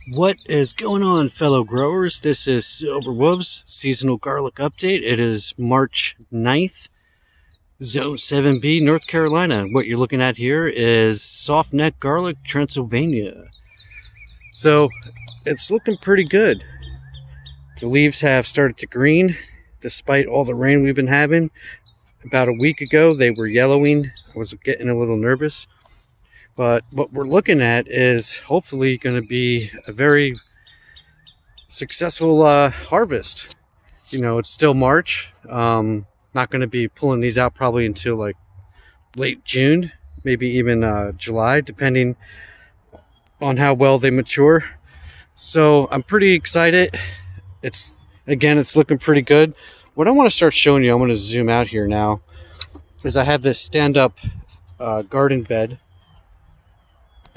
What is going on, fellow growers? This is Silver Wolves Seasonal Garlic Update. It is March 9th, Zone 7B, North Carolina. What you're looking at here is soft neck garlic, Transylvania. So it's looking pretty good. The leaves have started to green despite all the rain we've been having. About a week ago, they were yellowing. I was getting a little nervous. But what we're looking at is hopefully going to be a very successful harvest. You know, it's still March. Not going to be pulling these out probably until like late June, maybe even July, depending on how well they mature. So I'm pretty excited. It's looking pretty good. What I want to start showing you, I'm going to zoom out here now, is I have this stand-up garden bed.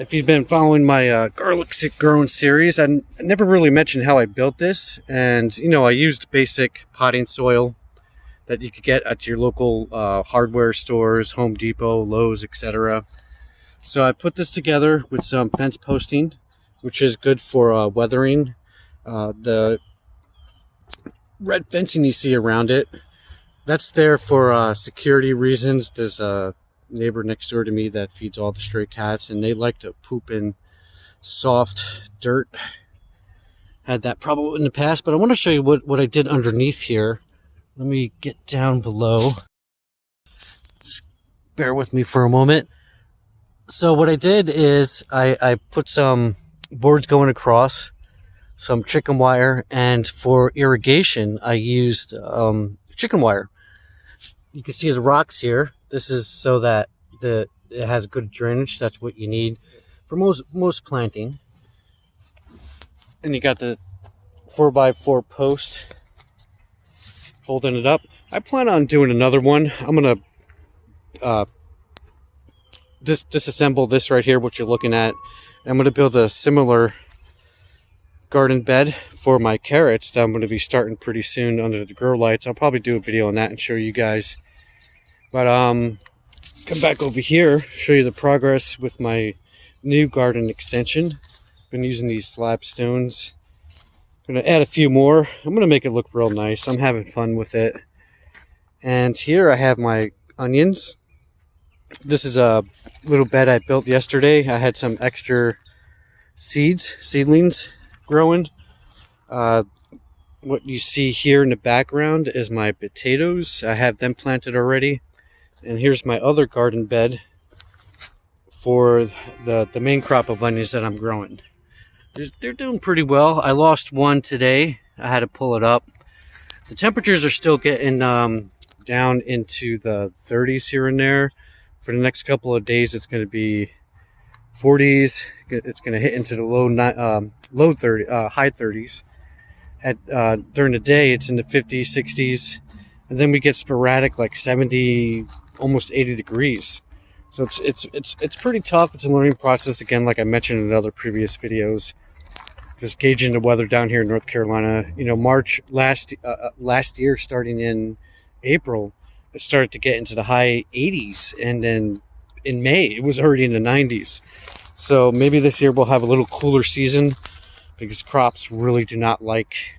If you've been following my garlic growing series, I never really mentioned how I built this. And, you know, I used basic potting soil that you could get at your local hardware stores, Home Depot, Lowe's, etc. So I put this together with some fence posting, which is good for weathering. The red fencing you see around it, that's there for security reasons. There's a neighbor next door to me that feeds all the stray cats, and they like to poop in soft dirt. Had that problem in the past, but I want to show you what I did underneath here. Let me get down below. Just bear with me for a moment. So what I did is I put some boards going across, some chicken wire, and for irrigation I used chicken wire. You can see the rocks here. This is so that it has good drainage. That's what you need for most planting. And you got the 4x4 post holding it up. I plan on doing another one. I'm gonna disassemble this right here, what you're looking at. I'm gonna build a similar garden bed for my carrots that I'm going to be starting pretty soon under the grow lights. I'll probably do a video on that and show you guys. But come back over here, show you the progress with my new garden extension. Been using these slab stones. Going to add a few more. I'm going to make it look real nice. I'm having fun with it. And here I have my onions. This is a little bed I built yesterday. I had some extra seedlings growing. What you see here in the background is my potatoes. I have them planted already. And here's my other garden bed for the main crop of onions that I'm growing. They're doing pretty well. I lost one today. I had to pull it up. The temperatures are still getting down into the 30s here and there. For the next couple of days, it's going to be 40s. It's going to hit into the high 30s. During the day, it's in the 50s, 60s, and then we get sporadic like 70, almost 80 degrees. So it's pretty tough. It's a learning process, again, like I mentioned in other previous videos. Just gauging the weather down here in North Carolina. You know, March last year, starting in April, it started to get into the high 80s, and then in May it was already in the 90s. So maybe this year we'll have a little cooler season, because crops really do not like,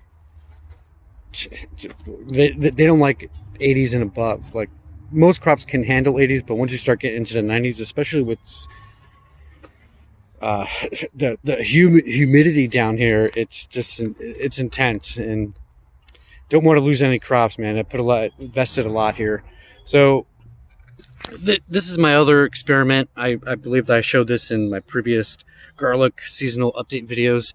they don't like 80s and above. Like, most crops can handle 80s, but once you start getting into the 90s, especially with the humidity down here, it's intense, and don't want to lose any crops, man. I invested a lot here. So this is my other experiment. I believe that I showed this in my previous garlic seasonal update videos.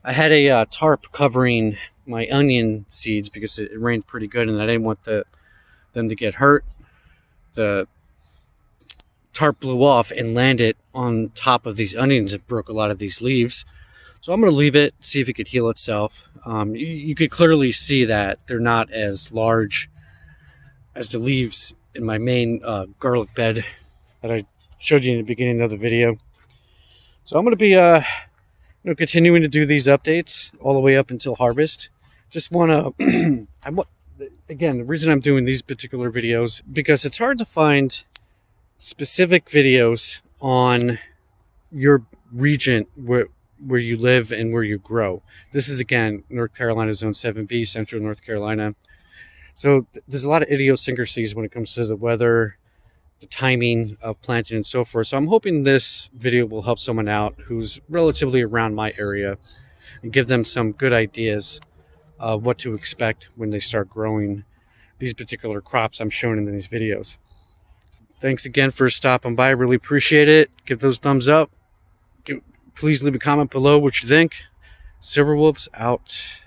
I had a tarp covering my onion seeds because it rained pretty good, and I didn't want them to get hurt. The tarp blew off and landed on top of these onions and broke a lot of these leaves. So I'm going to leave it, see if it could heal itself. You could clearly see that they're not as large as the leaves in my main garlic bed that I showed you in the beginning of the video. So I'm going to be continuing to do these updates all the way up until harvest. Just want to, again, the reason I'm doing these particular videos, because it's hard to find specific videos on your region where you live and where you grow. This is, again, North Carolina Zone 7B, Central North Carolina. So there's a lot of idiosyncrasies when it comes to the weather, the timing of planting and so forth. So I'm hoping this video will help someone out who's relatively around my area and give them some good ideas of what to expect when they start growing these particular crops I'm showing in these videos. Thanks again for stopping by. I really appreciate it. Give those thumbs up. Please leave a comment below what you think. Silverwolves out.